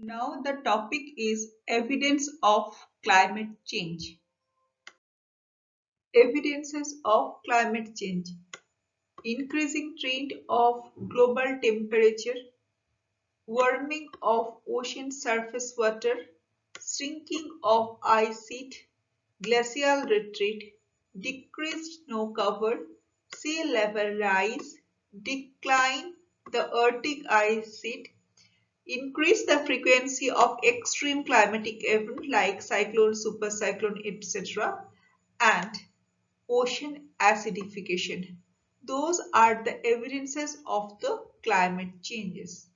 Now the topic is evidence of climate change. Evidences of climate change. Increasing trend of global temperature, warming of ocean surface water, shrinking of ice sheet, glacial retreat, decreased snow cover, sea level rise, decline the Arctic ice sheet, increase the frequency of extreme climatic events like cyclone, supercyclone, etc. and ocean acidification. Those are the evidences of the climate changes.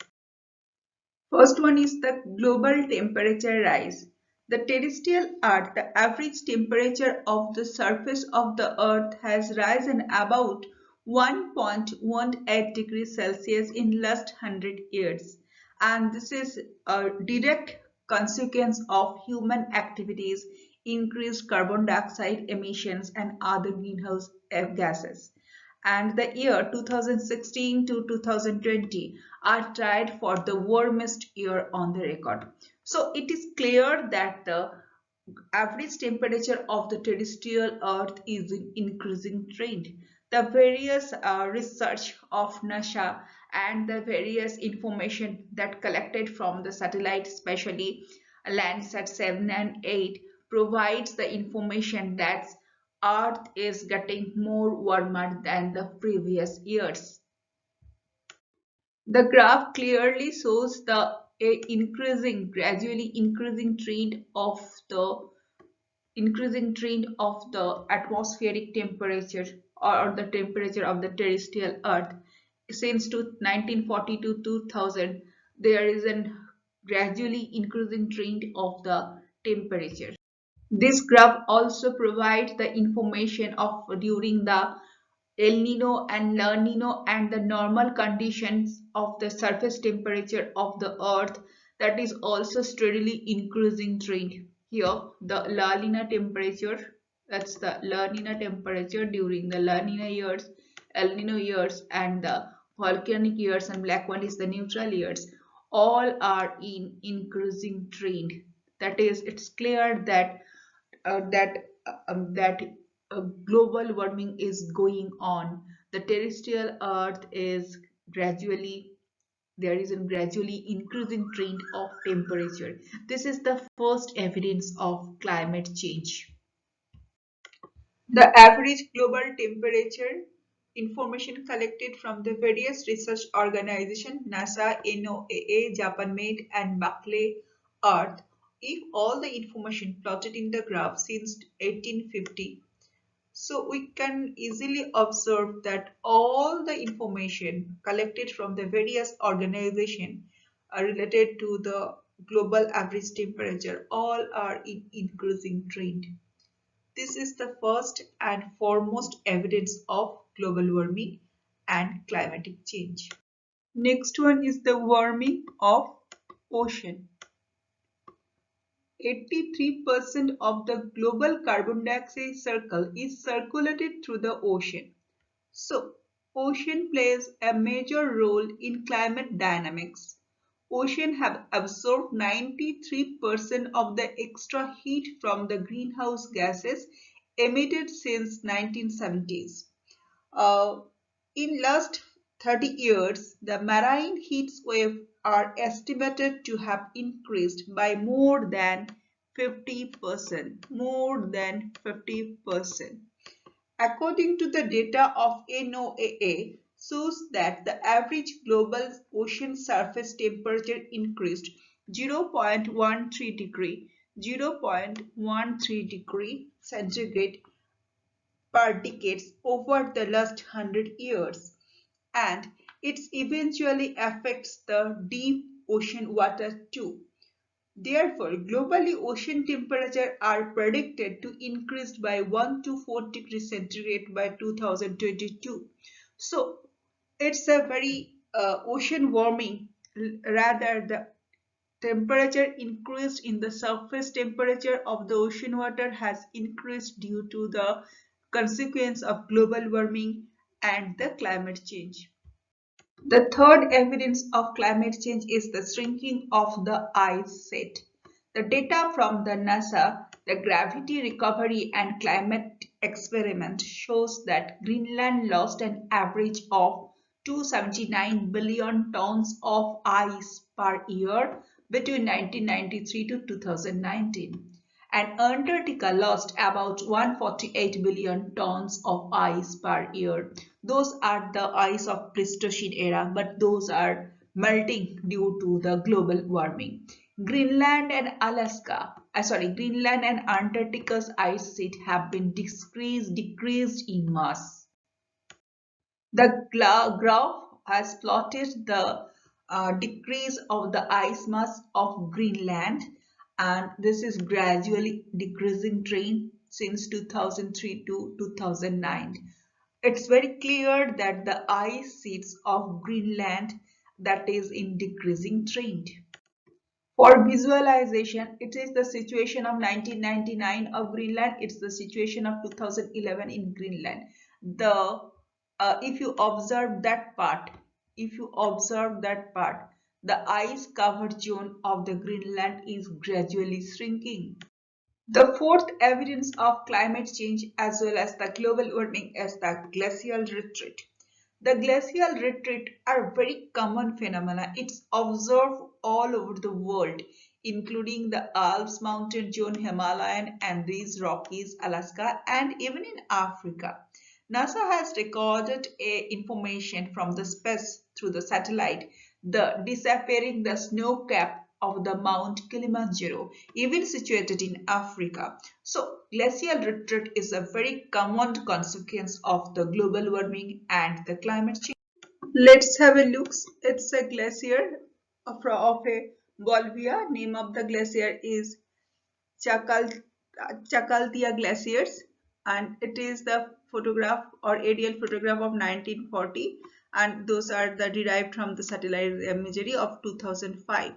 First one is the global temperature rise. The terrestrial Earth, the average temperature of the surface of the Earth has risen about 1.18 degrees Celsius in last 100 years. And this is a direct consequence of human activities, increased carbon dioxide emissions and other greenhouse gases, and the year 2016 to 2020 are tied for the warmest year on the record. So it is clear that the average temperature of the terrestrial earth is in increasing trend. The various research of NASA and the various information that collected from the satellite, especially Landsat 7 and 8, provides the information that earth is getting more warmer than the previous years. The graph clearly shows the gradually increasing trend of the atmospheric temperature or the temperature of the terrestrial earth. Since 1940 to 2000, there is a gradually increasing trend of the temperature. This graph also provides the information of during the El Nino and La Nino and the normal conditions of the surface temperature of the earth, that is also steadily increasing trend. Here the La Nina temperature, that's the La Nina temperature during the La Nina years, El Nino years and the volcanic years, and black one is the neutral years, all are in increasing trend. That is, it's clear that that global warming is going on. The terrestrial earth is gradually, there is a gradually increasing trend of temperature. This is the first evidence of climate change. The average global temperature information collected from the various research organizations NASA, NOAA, Japan-made and Berkeley Earth. If all the information plotted in the graph since 1850, so we can easily observe that all the information collected from the various organizations are related to the global average temperature, all are in increasing trend. This is the first and foremost evidence of global warming and climatic change. Next one is the warming of ocean. 83% of the global carbon dioxide cycle is circulated through the ocean. So, ocean plays a major role in climate dynamics. Ocean have absorbed 93% of the extra heat from the greenhouse gases emitted since 1970s. Uh, in last 30 years, the marine heat wave are estimated to have increased by more than 50%. More than 50%. According to the data of NOAA, shows that the average global ocean surface temperature increased 0.13 degree centigrade per decade over the last 100 years, and it eventually affects the deep ocean water too. Therefore, globally ocean temperatures are predicted to increase by 1 to 4 degrees centigrade by 2022. So, it's a very ocean warming, rather the temperature increased in the surface temperature of the ocean water has increased due to the consequence of global warming and the climate change. The third evidence of climate change is the shrinking of the ice sheet. The data from the NASA, the Gravity Recovery and Climate Experiment shows that Greenland lost an average of 279 billion tons of ice per year between 1993 to 2019, and Antarctica lost about 148 billion tons of ice per year. Those are the ice of Pleistocene era, but those are melting due to the global warming. Greenland and Antarctica's ice sheet have been decreased in mass. The graph has plotted the decrease of the ice mass of Greenland, and this is gradually decreasing trend since 2003 to 2009. It's very clear that the ice sheets of Greenland that is in decreasing trend. For visualization, it is the situation of 1999 of Greenland. It's the situation of 2011 in Greenland. The if you observe that part, if you observe that part, the ice covered zone of the Greenland is gradually shrinking. The fourth evidence of climate change as well as the global warming is the glacial retreat. The glacial retreat are very common phenomena. It's observed all over the world, including the Alps mountain zone, Himalayan, Andes, Rockies, Alaska, and even in Africa. NASA has recorded information from the space through the satellite, the disappearing the snow cap of the Mount Kilimanjaro, even situated in Africa. So, glacial retreat is a very common consequence of the global warming and the climate change. Let's have a look. It's a glacier of a Bolivia. Name of the glacier is Chacal Chakaltia glaciers, and it is the photograph or aerial photograph of 1940, and those are the derived from the satellite imagery of 2005.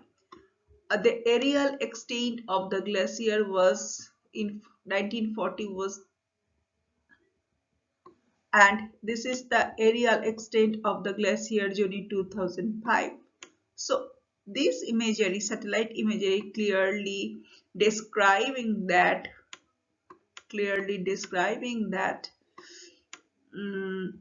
The aerial extent of the glacier was in 1940 was, and this is the aerial extent of the glacier during 2005. So this imagery, satellite imagery, describing that clearly describing that um,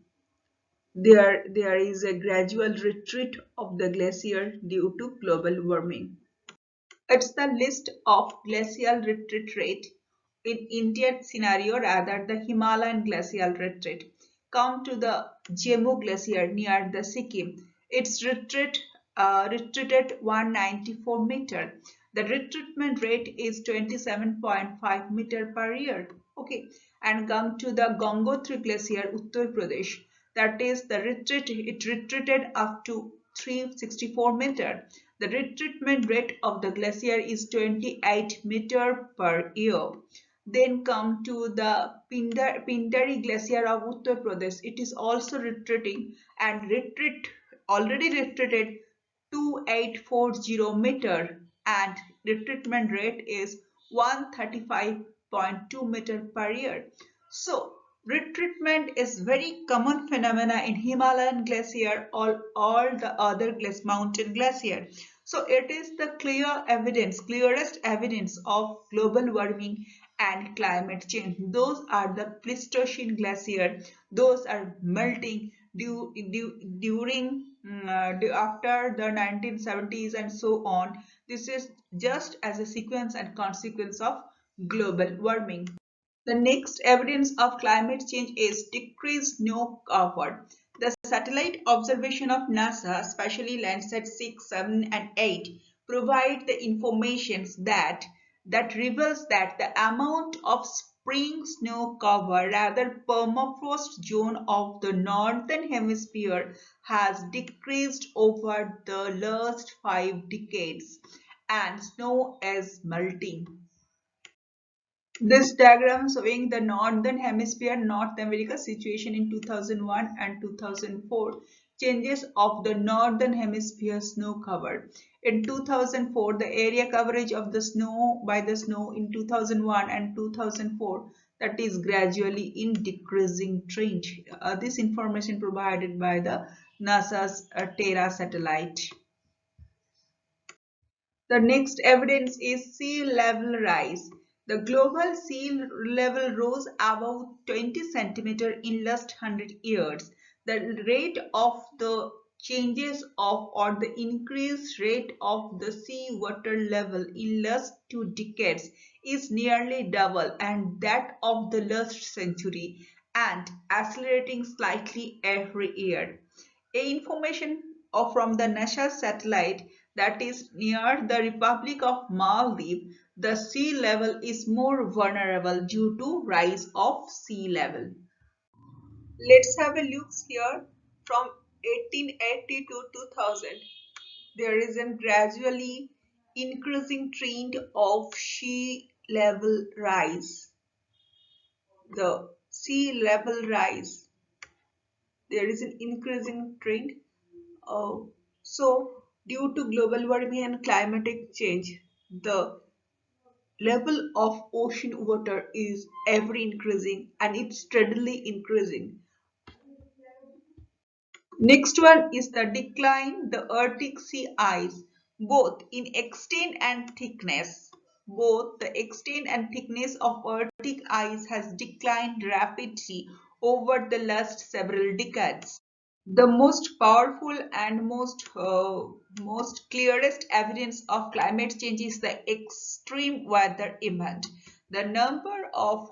there is a gradual retreat of the glacier due to global warming. It's the list of glacial retreat rate in Indian scenario rather the Himalayan glacial retreat. Come to the Jemu glacier near the Sikkim. Its retreated 194 meter. The retreatment rate is 27.5 meter per year. Okay, and come to the Gangotri glacier, Uttar Pradesh. That is the retreat. It retreated up to 364 meter. The retreatment rate of the glacier is 28 meter per year. Then come to the Pindari glacier of Uttar Pradesh. It is also retreating and already retreated 2840 meter, and retreatment rate is 135.2 meter per year. So retreatment is very common phenomena in Himalayan glacier or all the other mountain glacier. So it is the clearest evidence of global warming and climate change. Those are the Pleistocene glacier. Those are melting during after the 1970s and so on. This is just as a sequence and consequence of global warming. The next evidence of climate change is decreased snow cover. The satellite observation of NASA, especially Landsat 6, 7, and 8, provide the information that reveals that the amount of spring snow cover, rather permafrost zone of the northern hemisphere, has decreased over the last 5 decades, and snow is melting. This diagram showing the northern hemisphere North America situation in 2001 and 2004. Changes of the northern hemisphere snow cover. In 2004, the area coverage of the snow by the snow in 2001 and 2004, that is gradually in decreasing trend. This information provided by the NASA's Terra satellite. The next evidence is sea level rise. The global sea level rose about 20 centimeters in last 100 years. The rate of the changes of or the increased rate of the sea water level in last 2 decades is nearly double and that of the last century and accelerating slightly every year. Information from the NASA satellite that is near the Republic of Maldives, the sea level is more vulnerable due to rise of sea level. Let's have a look here from 1880 to 2000. There is a gradually increasing trend of sea level rise. The sea level rise. There is an increasing trend. Uh, so, due to global warming and climatic change, the level of ocean water is ever increasing and it's steadily increasing. Next one is the decline the Arctic sea ice, both in extent and thickness. Both the extent and thickness of Arctic ice has declined rapidly over the last several decades. The most powerful and most clearest evidence of climate change is the extreme weather event. The number of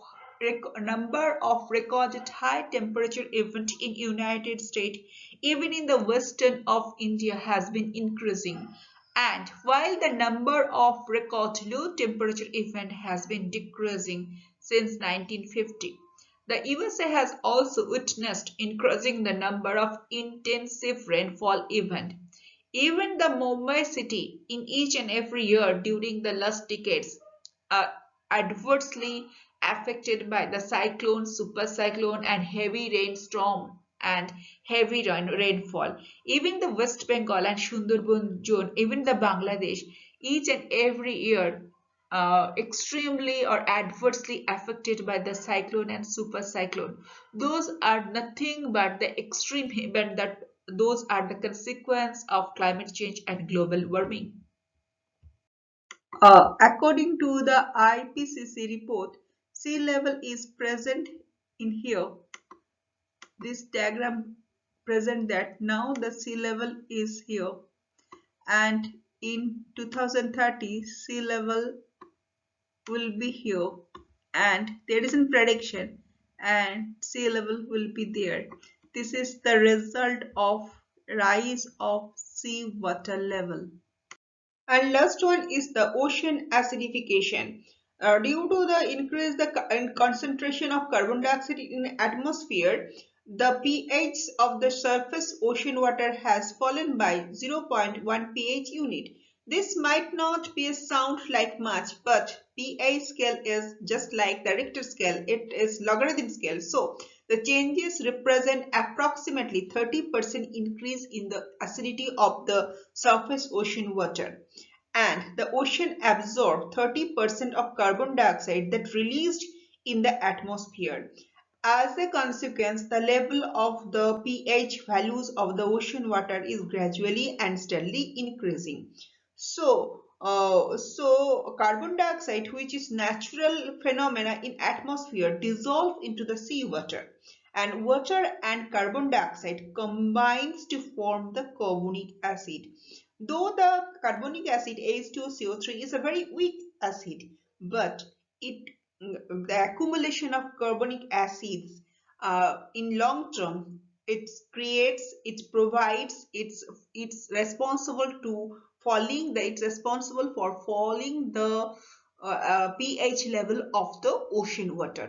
recorded high temperature event in United States, even in the western of India, has been increasing. And while the number of record low temperature event has been decreasing since 1950. The USA has also witnessed increasing the number of intensive rainfall events. Even the Mumbai city in each and every year during the last decades are adversely affected by the cyclone, supercyclone and heavy rainstorm and heavy rainfall. Even the West Bengal and Sundarban zone, even the Bangladesh, each and every year extremely or adversely affected by the cyclone and super cyclone. Those are nothing but the extreme event that those are the consequence of climate change and global warming. According to the IPCC report, sea level is present in here. This diagram present that now the sea level is here and in 2030 sea level will be here and there is a prediction and sea level will be there. This is the result of rise of sea water level. And last one is the ocean acidification. Due to the increase in concentration of carbon dioxide in atmosphere, the pH of the surface ocean water has fallen by 0.1 pH unit. This might not be a sound like much, but pH scale is just like the Richter scale. It is logarithm scale. So the changes represent approximately 30% increase in the acidity of the surface ocean water. And the ocean absorbed 30% of carbon dioxide that released in the atmosphere. As a consequence, the level of the pH values of the ocean water is gradually and steadily increasing. So carbon dioxide, which is natural phenomena in atmosphere, dissolve into the seawater, and water and carbon dioxide combines to form the carbonic acid. Though the carbonic acid H2CO3 is a very weak acid, but it the accumulation of carbonic acids in long term it provides it's responsible to falling the it's responsible for falling the pH level of the ocean water.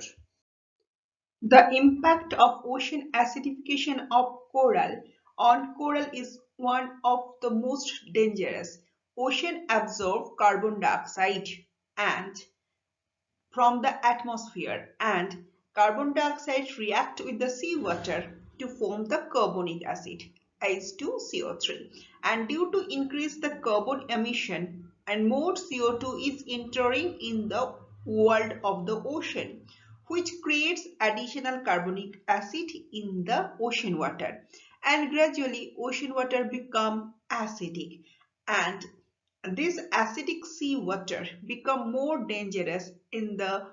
The impact of ocean acidification of coral on coral is one of the most dangerous. Ocean absorb carbon dioxide and from the atmosphere and carbon dioxide react with the seawater to form the carbonic acid H2CO3, and due to increase the carbon emission and more CO2 is entering in the world of the ocean, which creates additional carbonic acid in the ocean water. and gradually ocean water become acidic, and this acidic seawater become more dangerous in the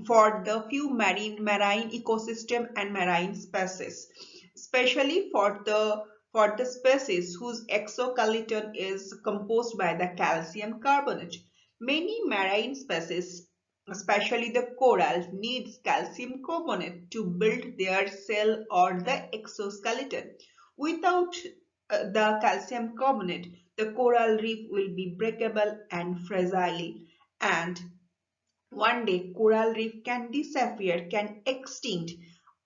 for the few marine ecosystem and marine species, especially for the species whose exoskeleton is composed by the calcium carbonate. Many marine species, especially the coral, needs calcium carbonate to build their cell or the exoskeleton. Without the calcium carbonate, the coral reef will be breakable and fragile, and one day coral reef can disappear, can extinct.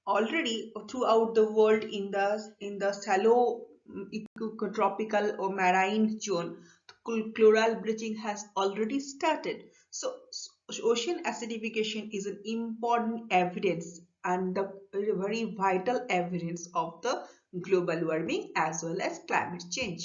Already throughout the world in the shallow ecotropical or marine zone, coral bleaching has already started. So ocean acidification is an important evidence and the very vital evidence of the global warming as well as climate change.